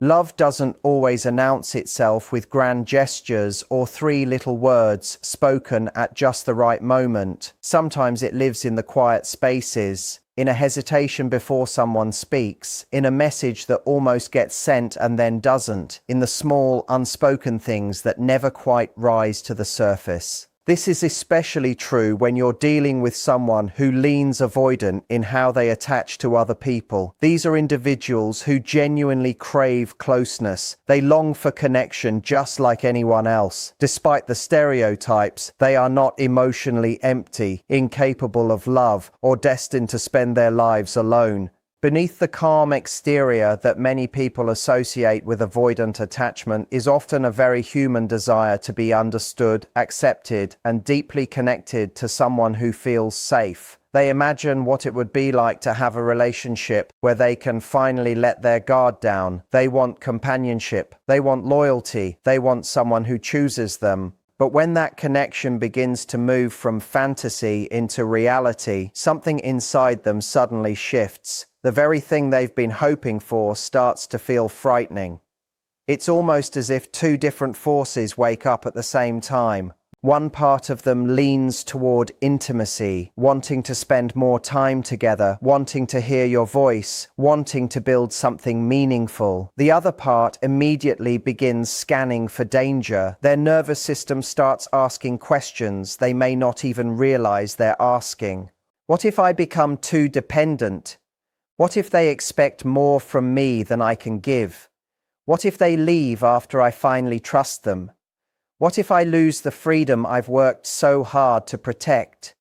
Love doesn't always announce itself with grand gestures or three little words spoken at just the right moment. Sometimes it lives in the quiet spaces, in a hesitation before someone speaks, in a message that almost gets sent and then doesn't, in the small, unspoken things that never quite rise to the surface. This is especially true when you're dealing with someone who leans avoidant in how they attach to other people. These are individuals who genuinely crave closeness. They long for connection just like anyone else. Despite the stereotypes, they are not emotionally empty, incapable of love, or destined to spend their lives alone. Beneath the calm exterior that many people associate with avoidant attachment is often a very human desire to be understood, accepted, and deeply connected to someone who feels safe. They imagine what it would be like to have a relationship where they can finally let their guard down. They want companionship. They want loyalty. They want someone who chooses them. But when that connection begins to move from fantasy into reality, something inside them suddenly shifts. The very thing they've been hoping for starts to feel frightening. It's almost as if two different forces wake up at the same time. One part of them leans toward intimacy, wanting to spend more time together, wanting to hear your voice, wanting to build something meaningful. The other part immediately begins scanning for danger. Their nervous system starts asking questions they may not even realize they're asking. What if I become too dependent? What if they expect more from me than I can give? What if they leave after I finally trust them? What if I lose the freedom I've worked so hard to protect?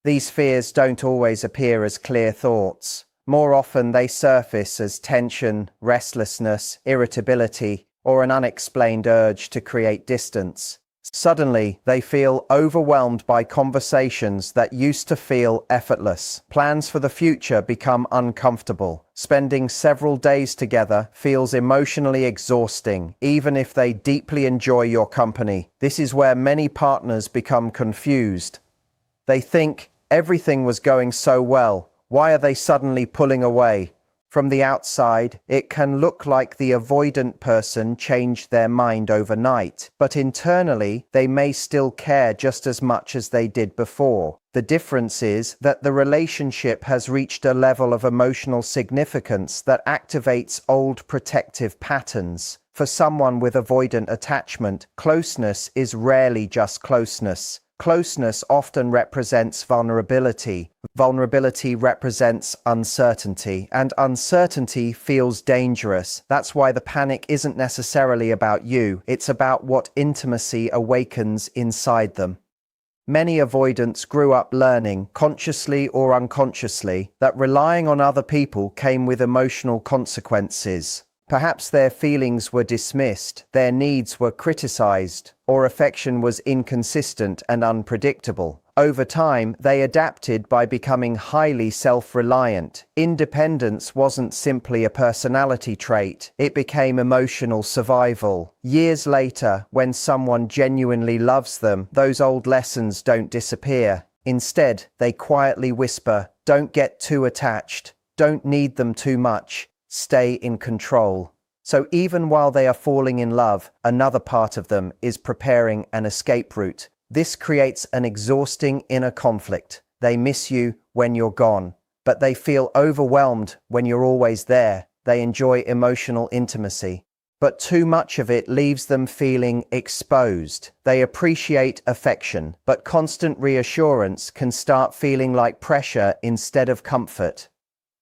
These fears don't always appear as clear thoughts. More often they surface as tension, restlessness, irritability, or an unexplained urge to create distance. Suddenly, they feel overwhelmed by conversations that used to feel effortless. Plans for the future become uncomfortable. Spending several days together feels emotionally exhausting, even if they deeply enjoy your company. This is where many partners become confused. They think everything was going so well. Why are they suddenly pulling away? From the outside, it can look like the avoidant person changed their mind overnight, but internally, they may still care just as much as they did before. The difference is that the relationship has reached a level of emotional significance that activates old protective patterns. For someone with avoidant attachment, closeness is rarely just closeness. Closeness often represents vulnerability. Vulnerability represents uncertainty, and uncertainty feels dangerous. That's why the panic isn't necessarily about you. It's about what intimacy awakens inside them. Many avoidants grew up learning, consciously or unconsciously, that relying on other people came with emotional consequences. Perhaps their feelings were dismissed, their needs were criticized, or affection was inconsistent and unpredictable. Over time, they adapted by becoming highly self-reliant. Independence wasn't simply a personality trait, it became emotional survival. Years later, when someone genuinely loves them, those old lessons don't disappear. Instead, they quietly whisper, "Don't get too attached, don't need them too much. Stay in control." So even while they are falling in love, another part of them is preparing an escape route. This creates an exhausting inner conflict. They miss you when you're gone, but they feel overwhelmed when you're always there. They enjoy emotional intimacy, but too much of it leaves them feeling exposed. They appreciate affection, but constant reassurance can start feeling like pressure instead of comfort.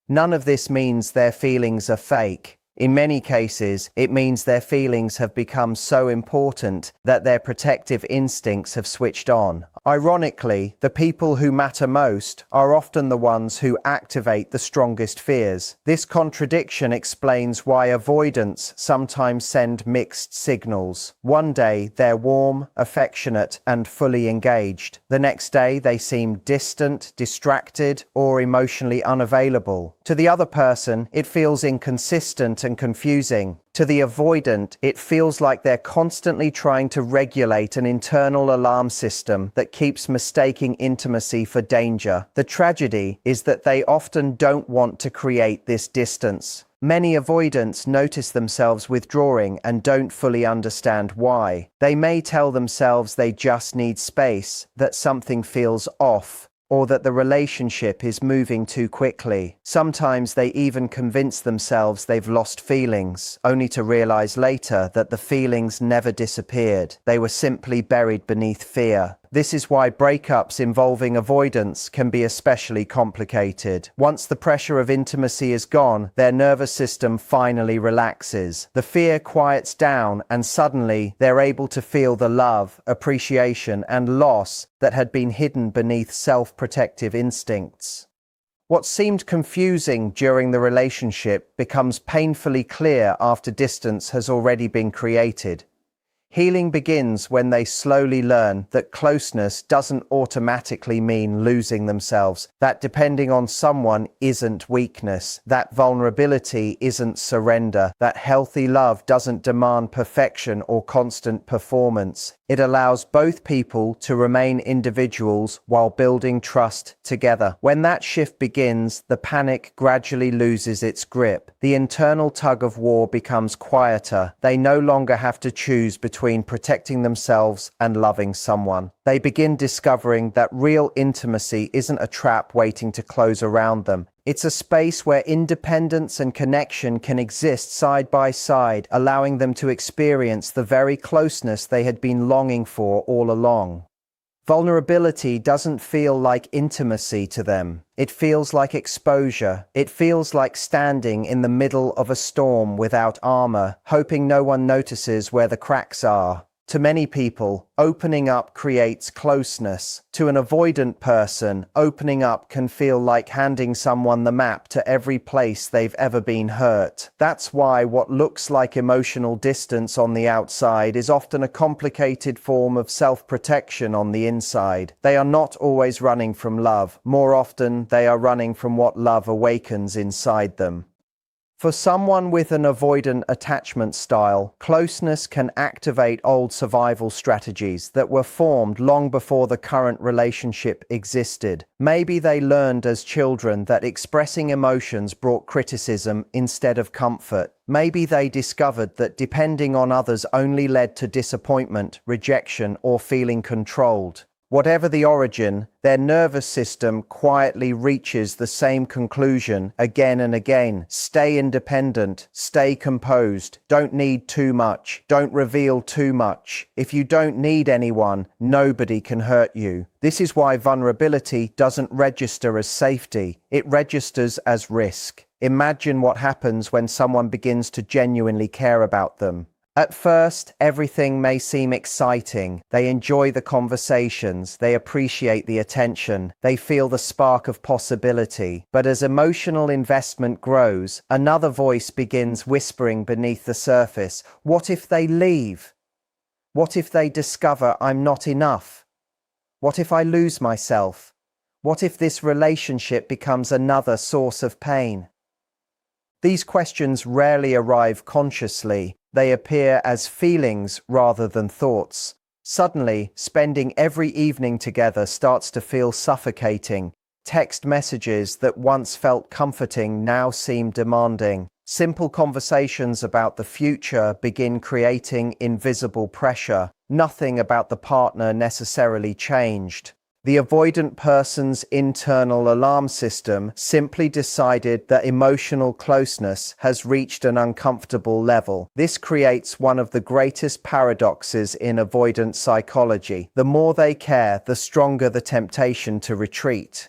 None of this means their feelings are fake. In many cases, it means their feelings have become so important that their protective instincts have switched on. Ironically, the people who matter most are often the ones who activate the strongest fears. This contradiction explains why avoidants sometimes send mixed signals. One day, they're warm, affectionate, and fully engaged. The next day, they seem distant, distracted, or emotionally unavailable. To the other person, it feels inconsistent and confusing. To the avoidant, it feels like they're constantly trying to regulate an internal alarm system that keeps mistaking intimacy for danger. The tragedy is that they often don't want to create this distance. Many avoidants notice themselves withdrawing and don't fully understand why. They may tell themselves they just need space, that something feels off, or that the relationship is moving too quickly. Sometimes they even convince themselves they've lost feelings, only to realize later that the feelings never disappeared. They were simply buried beneath fear. This is why breakups involving avoidance can be especially complicated. Once the pressure of intimacy is gone, their nervous system finally relaxes. The fear quiets down, and suddenly they're able to feel the love, appreciation, and loss that had been hidden beneath self-protective instincts. What seemed confusing during the relationship becomes painfully clear after distance has already been created. Healing begins when they slowly learn that closeness doesn't automatically mean losing themselves, that depending on someone isn't weakness, that vulnerability isn't surrender, that healthy love doesn't demand perfection or constant performance. It allows both people to remain individuals while building trust together. When that shift begins, the panic gradually loses its grip. The internal tug of war becomes quieter. They no longer have to choose between protecting themselves and loving someone. They begin discovering that real intimacy isn't a trap waiting to close around them. It's a space where independence and connection can exist side by side, allowing them to experience the very closeness they had been longing for all along. Vulnerability doesn't feel like intimacy to them. It feels like exposure. It feels like standing in the middle of a storm without armor, hoping no one notices where the cracks are. To many people, opening up creates closeness. To an avoidant person, opening up can feel like handing someone the map to every place they've ever been hurt. That's why what looks like emotional distance on the outside is often a complicated form of self-protection on the inside. They are not always running from love. More often, they are running from what love awakens inside them. For someone with an avoidant attachment style, closeness can activate old survival strategies that were formed long before the current relationship existed. Maybe they learned as children that expressing emotions brought criticism instead of comfort. Maybe they discovered that depending on others only led to disappointment, rejection, or feeling controlled. Whatever the origin, their nervous system quietly reaches the same conclusion again and again. Stay independent, stay composed, don't need too much, don't reveal too much. If you don't need anyone, nobody can hurt you. This is why vulnerability doesn't register as safety, it registers as risk. Imagine what happens when someone begins to genuinely care about them. At first, everything may seem exciting. They enjoy the conversations, they appreciate the attention, they feel the spark of possibility. But as emotional investment grows, another voice begins whispering beneath the surface. What if they leave? What if they discover I'm not enough? What if I lose myself? What if this relationship becomes another source of pain? These questions rarely arrive consciously. They appear as feelings rather than thoughts. Suddenly, spending every evening together starts to feel suffocating. Text messages that once felt comforting now seem demanding. Simple conversations about the future begin creating invisible pressure. Nothing about the partner necessarily changed. The avoidant person's internal alarm system simply decided that emotional closeness has reached an uncomfortable level. This creates one of the greatest paradoxes in avoidant psychology. The more they care, the stronger the temptation to retreat.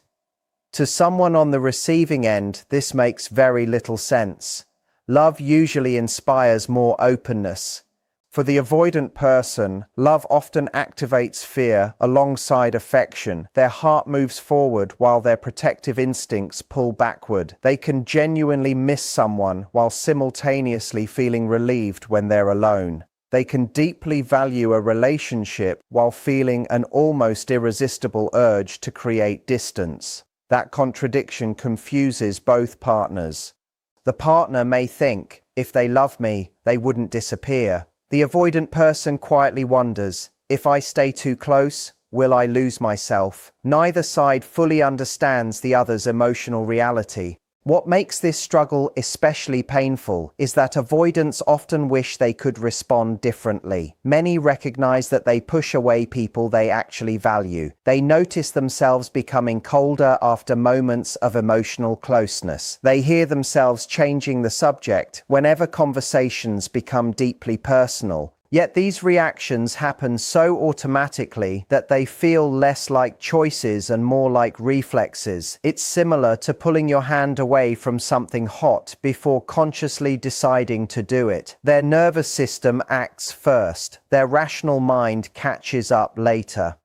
To someone on the receiving end, this makes very little sense. Love usually inspires more openness. For the avoidant person, love often activates fear alongside affection. Their heart moves forward while their protective instincts pull backward. They can genuinely miss someone while simultaneously feeling relieved when they're alone. They can deeply value a relationship while feeling an almost irresistible urge to create distance. That contradiction confuses both partners. The partner may think, if they love me, they wouldn't disappear. The avoidant person quietly wonders, if I stay too close, will I lose myself? Neither side fully understands the other's emotional reality. What makes this struggle especially painful is that avoidants often wish they could respond differently. Many recognize that they push away people they actually value. They notice themselves becoming colder after moments of emotional closeness. They hear themselves changing the subject whenever conversations become deeply personal. Yet these reactions happen so automatically that they feel less like choices and more like reflexes. It's similar to pulling your hand away from something hot before consciously deciding to do it. Their nervous system acts first. Their rational mind catches up later.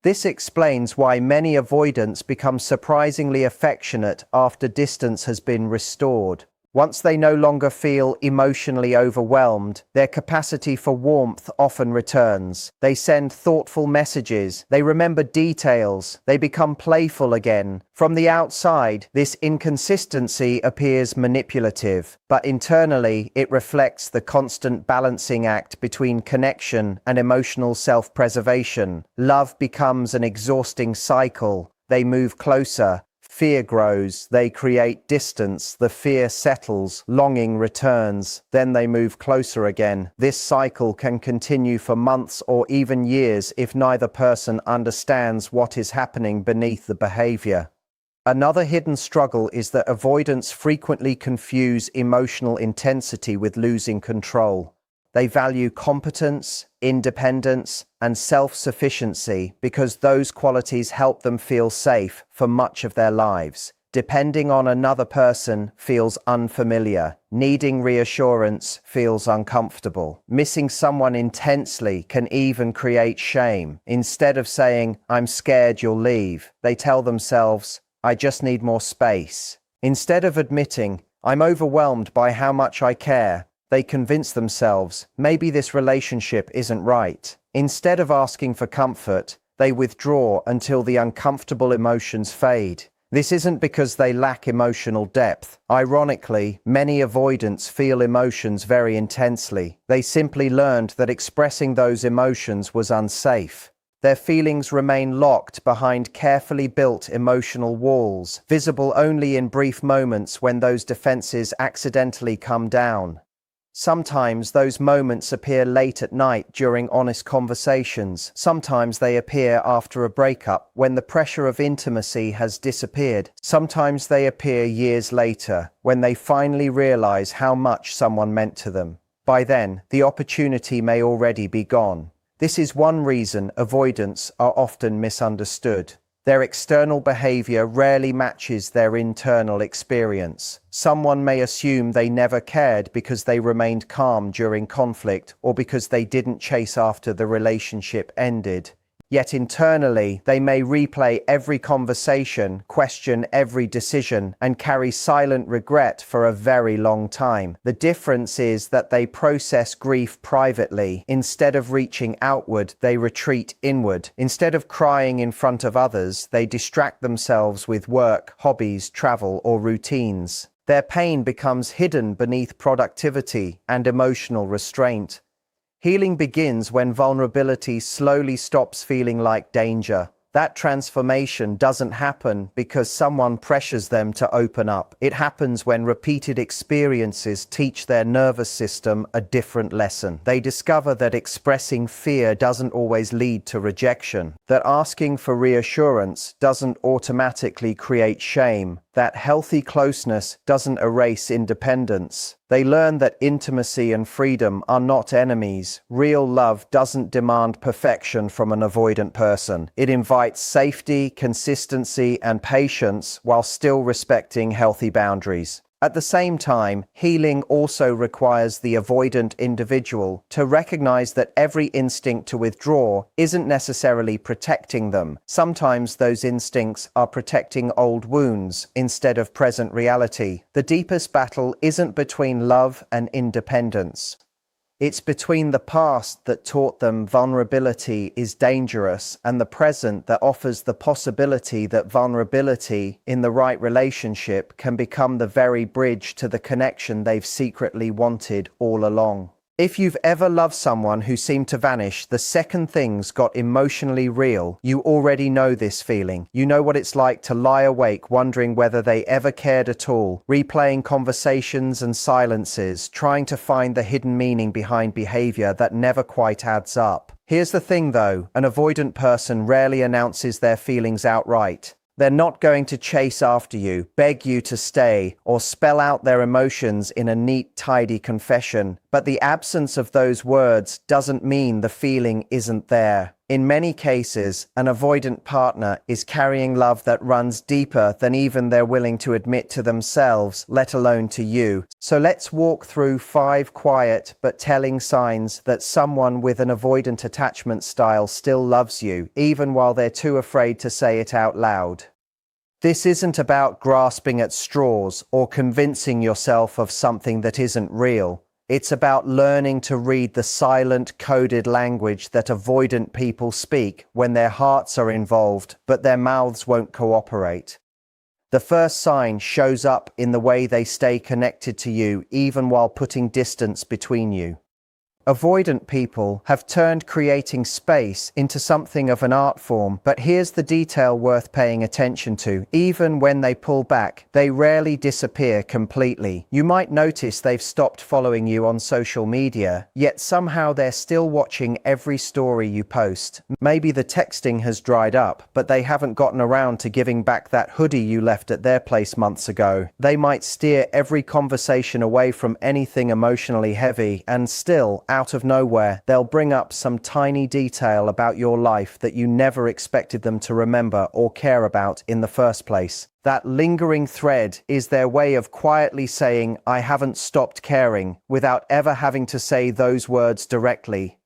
This explains why many avoidants become surprisingly affectionate after distance has been restored. Once they no longer feel emotionally overwhelmed, their capacity for warmth often returns. They send thoughtful messages, they remember details, they become playful again. From the outside, this inconsistency appears manipulative, but internally it reflects the constant balancing act between connection and emotional self-preservation. Love becomes an exhausting cycle. They move closer. Fear grows, they create distance, the fear settles, longing returns, then they move closer again. This cycle can continue for months or even years if neither person understands what is happening beneath the behavior. Another hidden struggle is that avoidants frequently confuse emotional intensity with losing control. They value competence, independence, and self-sufficiency because those qualities help them feel safe for much of their lives. Depending on another person feels unfamiliar. Needing reassurance feels uncomfortable. Missing someone intensely can even create shame. Instead of saying, "I'm scared you'll leave," they tell themselves, "I just need more space." Instead of admitting, "I'm overwhelmed by how much I care," they convince themselves, maybe this relationship isn't right. Instead of asking for comfort, they withdraw until the uncomfortable emotions fade. This isn't because they lack emotional depth. Ironically, many avoidants feel emotions very intensely. They simply learned that expressing those emotions was unsafe. Their feelings remain locked behind carefully built emotional walls, visible only in brief moments when those defenses accidentally come down. Sometimes those moments appear late at night during honest conversations. Sometimes they appear after a breakup, when the pressure of intimacy has disappeared. Sometimes they appear years later, when they finally realize how much someone meant to them. By then, the opportunity may already be gone. This is one reason avoidants are often misunderstood. Their external behavior rarely matches their internal experience. Someone may assume they never cared because they remained calm during conflict or because they didn't chase after the relationship ended. Yet internally, they may replay every conversation, question every decision, and carry silent regret for a very long time. The difference is that they process grief privately. Instead of reaching outward, they retreat inward. Instead of crying in front of others, they distract themselves with work, hobbies, travel, or routines. Their pain becomes hidden beneath productivity and emotional restraint. Healing begins when vulnerability slowly stops feeling like danger. That transformation doesn't happen because someone pressures them to open up. It happens when repeated experiences teach their nervous system a different lesson. They discover that expressing fear doesn't always lead to rejection, that asking for reassurance doesn't automatically create shame, that healthy closeness doesn't erase independence. They learn that intimacy and freedom are not enemies. Real love doesn't demand perfection from an avoidant person. It invites safety, consistency, and patience while still respecting healthy boundaries. At the same time, healing also requires the avoidant individual to recognize that every instinct to withdraw isn't necessarily protecting them. Sometimes those instincts are protecting old wounds instead of present reality. The deepest battle isn't between love and independence. It's between the past that taught them vulnerability is dangerous and the present that offers the possibility that vulnerability in the right relationship can become the very bridge to the connection they've secretly wanted all along. If you've ever loved someone who seemed to vanish the second things got emotionally real, you already know this feeling. You know what it's like to lie awake wondering whether they ever cared at all, replaying conversations and silences, trying to find the hidden meaning behind behavior that never quite adds up. Here's the thing though, an avoidant person rarely announces their feelings outright. They're not going to chase after you, beg you to stay, or spell out their emotions in a neat, tidy confession. But the absence of those words doesn't mean the feeling isn't there. In many cases, an avoidant partner is carrying love that runs deeper than even they're willing to admit to themselves, let alone to you. So let's walk through 5 quiet but telling signs that someone with an avoidant attachment style still loves you, even while they're too afraid to say it out loud. This isn't about grasping at straws or convincing yourself of something that isn't real. It's about learning to read the silent, coded language that avoidant people speak when their hearts are involved, but their mouths won't cooperate. The first sign shows up in the way they stay connected to you, even while putting distance between you. Avoidant people have turned creating space into something of an art form, but here's the detail worth paying attention to. Even when they pull back, they rarely disappear completely. You might notice they've stopped following you on social media, yet somehow they're still watching every story you post. Maybe the texting has dried up, but they haven't gotten around to giving back that hoodie you left at their place months ago. They might steer every conversation away from anything emotionally heavy, and still, out of nowhere, they'll bring up some tiny detail about your life that you never expected them to remember or care about in the first place. That lingering thread is their way of quietly saying, "I haven't stopped caring," without ever having to say those words directly.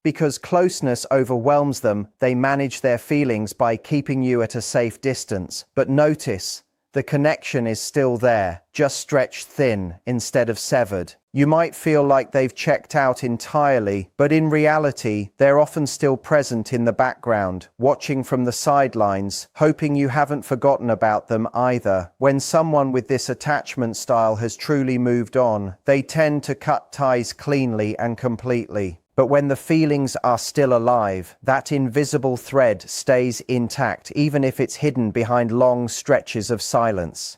Because closeness overwhelms them, they manage their feelings by keeping you at a safe distance. But notice, the connection is still there, just stretched thin instead of severed. You might feel like they've checked out entirely, but in reality, they're often still present in the background, watching from the sidelines, hoping you haven't forgotten about them either. When someone with this attachment style has truly moved on, they tend to cut ties cleanly and completely. But when the feelings are still alive, that invisible thread stays intact, even if it's hidden behind long stretches of silence.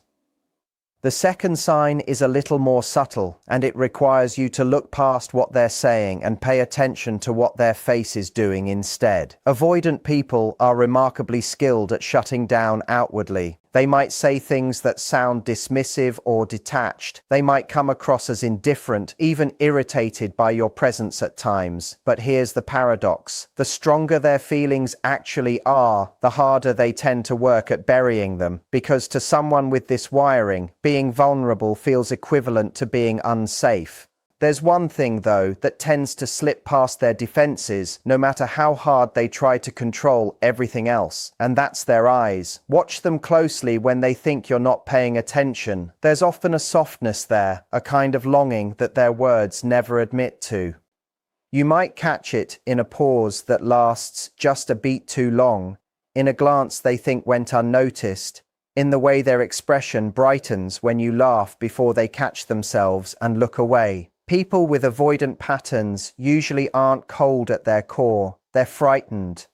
The second sign is a little more subtle, and it requires you to look past what they're saying and pay attention to what their face is doing instead. Avoidant people are remarkably skilled at shutting down outwardly. They might say things that sound dismissive or detached. They might come across as indifferent, even irritated by your presence at times. But here's the paradox. The stronger their feelings actually are, the harder they tend to work at burying them. Because to someone with this wiring, being vulnerable feels equivalent to being unsafe. There's one thing, though, that tends to slip past their defenses, no matter how hard they try to control everything else, and that's their eyes. Watch them closely when they think you're not paying attention. There's often a softness there, a kind of longing that their words never admit to. You might catch it in a pause that lasts just a beat too long, in a glance they think went unnoticed, in the way their expression brightens when you laugh before they catch themselves and look away. People with avoidant patterns usually aren't cold at their core. They're frightened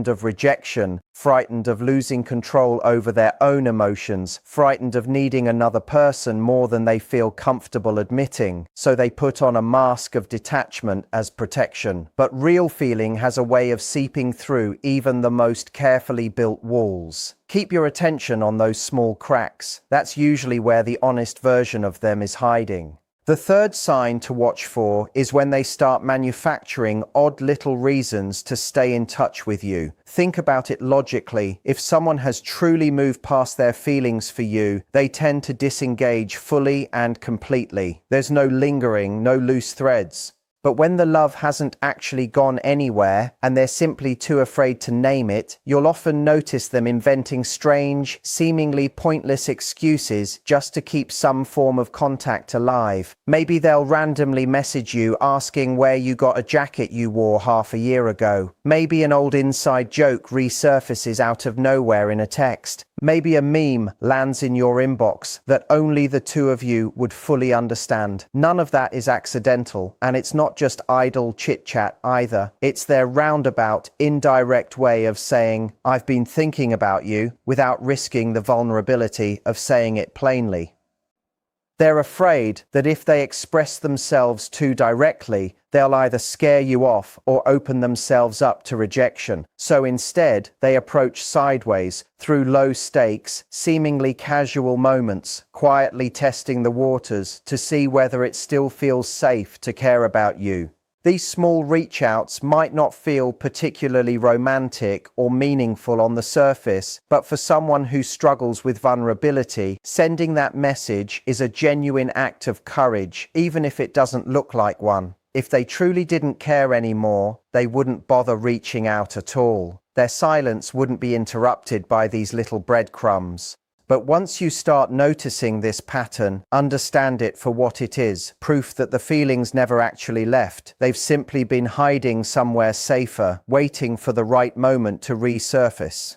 of rejection, frightened of losing control over their own emotions, frightened of needing another person more than they feel comfortable admitting. So they put on a mask of detachment as protection. But real feeling has a way of seeping through even the most carefully built walls. Keep your attention on those small cracks. That's usually where the honest version of them is hiding. The third sign to watch for is when they start manufacturing odd little reasons to stay in touch with you. Think about it logically. If someone has truly moved past their feelings for you, they tend to disengage fully and completely. There's no lingering, no loose threads. But when the love hasn't actually gone anywhere and they're simply too afraid to name it, you'll often notice them inventing strange, seemingly pointless excuses just to keep some form of contact alive. Maybe they'll randomly message you asking where you got a jacket you wore half a year ago. Maybe an old inside joke resurfaces out of nowhere in a text. Maybe a meme lands in your inbox that only the two of you would fully understand. None of that is accidental, and it's not just idle chit-chat either. It's their roundabout, indirect way of saying, "I've been thinking about you," without risking the vulnerability of saying it plainly. They're afraid that if they express themselves too directly, they'll either scare you off or open themselves up to rejection. So instead, they approach sideways through low stakes, seemingly casual moments, quietly testing the waters to see whether it still feels safe to care about you. These small reach-outs might not feel particularly romantic or meaningful on the surface, but for someone who struggles with vulnerability, sending that message is a genuine act of courage, even if it doesn't look like one. If they truly didn't care anymore, they wouldn't bother reaching out at all. Their silence wouldn't be interrupted by these little breadcrumbs. But once you start noticing this pattern, understand it for what it is, proof that the feelings never actually left. They've simply been hiding somewhere safer, waiting for the right moment to resurface.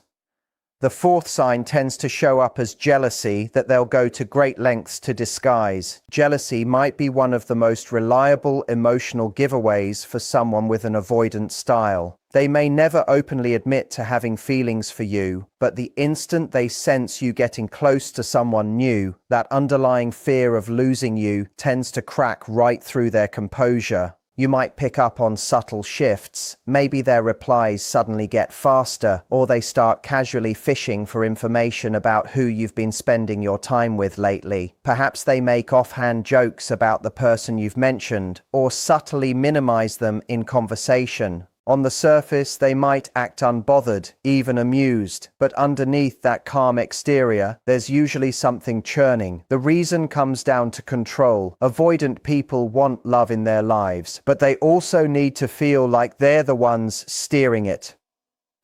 The fourth sign tends to show up as jealousy that they'll go to great lengths to disguise. Jealousy might be one of the most reliable emotional giveaways for someone with an avoidant style. They may never openly admit to having feelings for you, but the instant they sense you getting close to someone new, that underlying fear of losing you tends to crack right through their composure. You might pick up on subtle shifts. Maybe their replies suddenly get faster, or they start casually fishing for information about who you've been spending your time with lately. Perhaps they make offhand jokes about the person you've mentioned, or subtly minimize them in conversation. On the surface, they might act unbothered, even amused, but underneath that calm exterior, there's usually something churning. The reason comes down to control. Avoidant people want love in their lives, but they also need to feel like they're the ones steering it.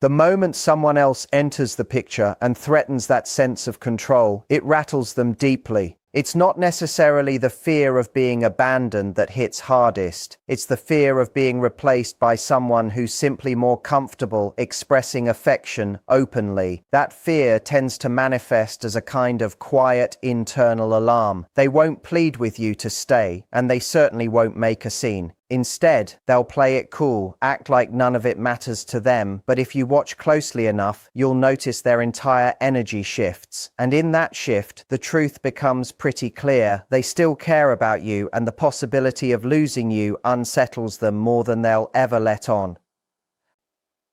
The moment someone else enters the picture and threatens that sense of control, it rattles them deeply. It's not necessarily the fear of being abandoned that hits hardest. It's the fear of being replaced by someone who's simply more comfortable expressing affection openly. That fear tends to manifest as a kind of quiet internal alarm. They won't plead with you to stay, and they certainly won't make a scene. Instead, they'll play it cool, act like none of it matters to them, but if you watch closely enough, you'll notice their entire energy shifts. And in that shift, the truth becomes pretty clear. They still care about you, and the possibility of losing you unsettles them more than they'll ever let on.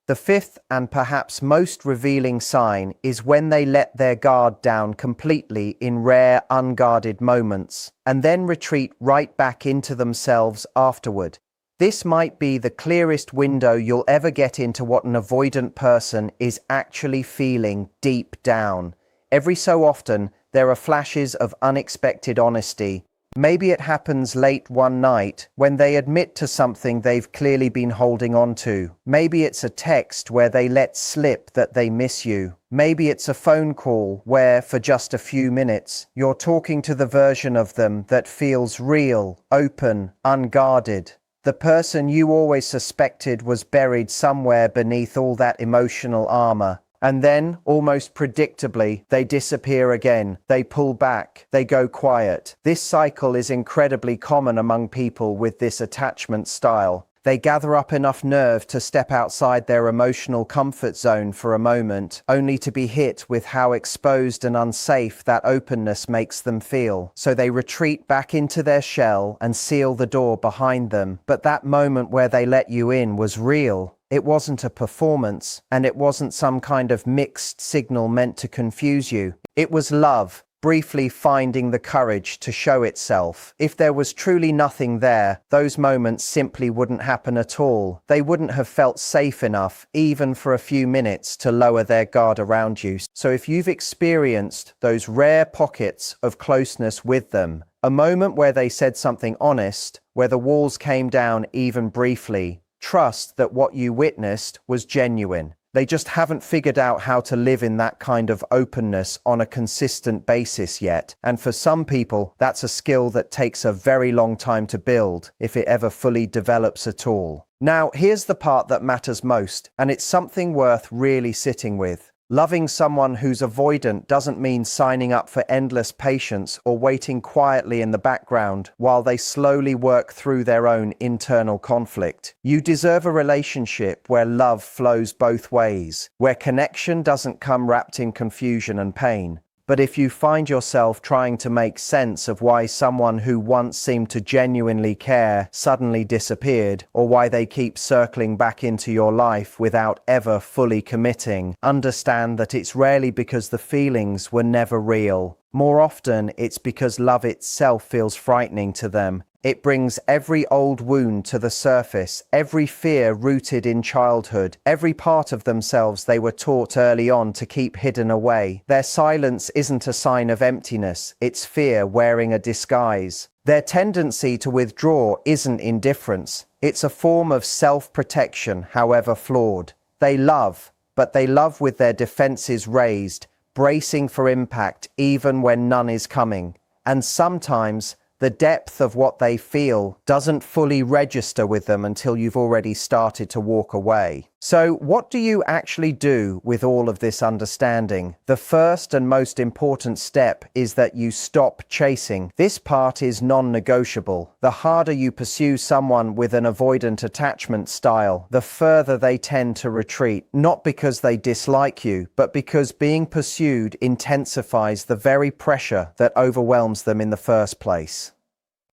The fifth and perhaps most revealing sign is when they let their guard down completely in rare, unguarded moments, and then retreat right back into themselves afterward. This might be the clearest window you'll ever get into what an avoidant person is actually feeling deep down. Every so often, there are flashes of unexpected honesty. Maybe it happens late one night when they admit to something they've clearly been holding on to. Maybe it's a text where they let slip that they miss you. Maybe it's a phone call where, for just a few minutes, you're talking to the version of them that feels real, open, unguarded. The person you always suspected was buried somewhere beneath all that emotional armor. And then, almost predictably, they disappear again. They pull back. They go quiet. This cycle is incredibly common among people with this attachment style. They gather up enough nerve to step outside their emotional comfort zone for a moment, only to be hit with how exposed and unsafe that openness makes them feel. So they retreat back into their shell and seal the door behind them. But that moment where they let you in was real. It wasn't a performance, and it wasn't some kind of mixed signal meant to confuse you. It was love. briefly finding the courage to show itself. If there was truly nothing there, those moments simply wouldn't happen at all. They wouldn't have felt safe enough, even for a few minutes, to lower their guard around you. So if you've experienced those rare pockets of closeness with them, a moment where they said something honest, where the walls came down even briefly, trust that what you witnessed was genuine. They just haven't figured out how to live in that kind of openness on a consistent basis yet. And for some people, that's a skill that takes a very long time to build, if it ever fully develops at all. Now, here's the part that matters most, and it's something worth really sitting with. Loving someone who's avoidant doesn't mean signing up for endless patience or waiting quietly in the background while they slowly work through their own internal conflict. You deserve a relationship where love flows both ways, where connection doesn't come wrapped in confusion and pain. But if you find yourself trying to make sense of why someone who once seemed to genuinely care suddenly disappeared, or why they keep circling back into your life without ever fully committing, understand that it's rarely because the feelings were never real. More often, it's because love itself feels frightening to them. It brings every old wound to the surface, every fear rooted in childhood, every part of themselves they were taught early on to keep hidden away. Their silence isn't a sign of emptiness, it's fear wearing a disguise. Their tendency to withdraw isn't indifference, it's a form of self-protection, however flawed. They love, but they love with their defenses raised, bracing for impact even when none is coming. And sometimes, the depth of what they feel doesn't fully register with them until you've already started to walk away. So what do you actually do with all of this understanding? The first and most important step is that you stop chasing. This part is non-negotiable. The harder you pursue someone with an avoidant attachment style, the further they tend to retreat, not because they dislike you, but because being pursued intensifies the very pressure that overwhelms them in the first place.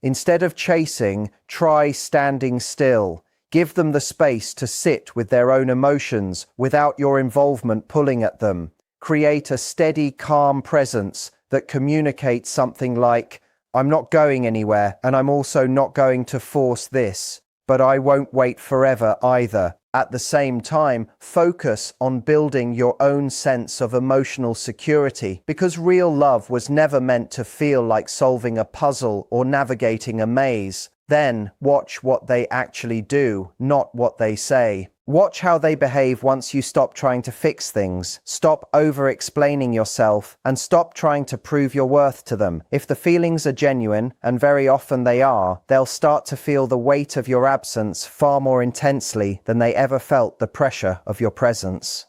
Instead of chasing, try standing still. Give them the space to sit with their own emotions without your involvement pulling at them. Create a steady, calm presence that communicates something like, "I'm not going anywhere, and I'm also not going to force this, but I won't wait forever either." At the same time, focus on building your own sense of emotional security, because real love was never meant to feel like solving a puzzle or navigating a maze. Then watch what they actually do, not what they say. Watch how they behave once you stop trying to fix things, stop over-explaining yourself, and stop trying to prove your worth to them. If the feelings are genuine, and very often they are, they'll start to feel the weight of your absence far more intensely than they ever felt the pressure of your presence.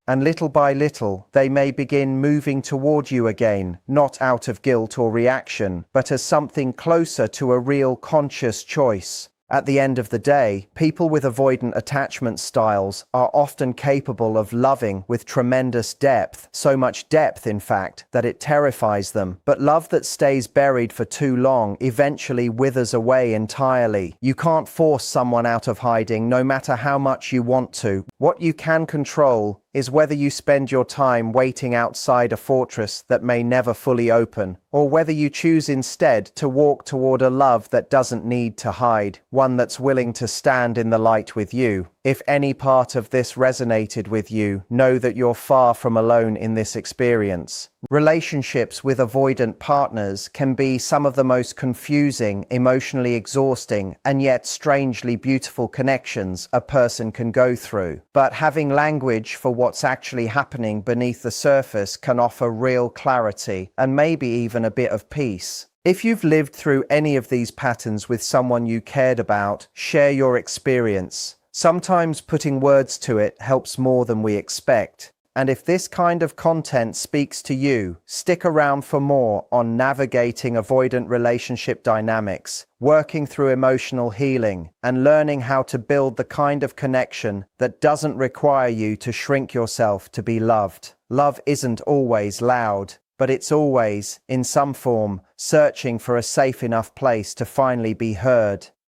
And little by little, they may begin moving toward you again, not out of guilt or reaction, but as something closer to a real conscious choice. At the end of the day, people with avoidant attachment styles are often capable of loving with tremendous depth, so much depth, in fact, that it terrifies them. But love that stays buried for too long eventually withers away entirely. You can't force someone out of hiding, no matter how much you want to. What you can control is whether you spend your time waiting outside a fortress that may never fully open, or whether you choose instead to walk toward a love that doesn't need to hide, one that's willing to stand in the light with you. If any part of this resonated with you, know that you're far from alone in this experience. Relationships with avoidant partners can be some of the most confusing, emotionally exhausting, and yet strangely beautiful connections a person can go through. But having language for what's actually happening beneath the surface can offer real clarity and maybe even a bit of peace. If you've lived through any of these patterns with someone you cared about, share your experience. Sometimes putting words to it helps more than we expect. And if this kind of content speaks to you, stick around for more on navigating avoidant relationship dynamics, working through emotional healing, and learning how to build the kind of connection that doesn't require you to shrink yourself to be loved. Love isn't always loud, but it's always, in some form, searching for a safe enough place to finally be heard.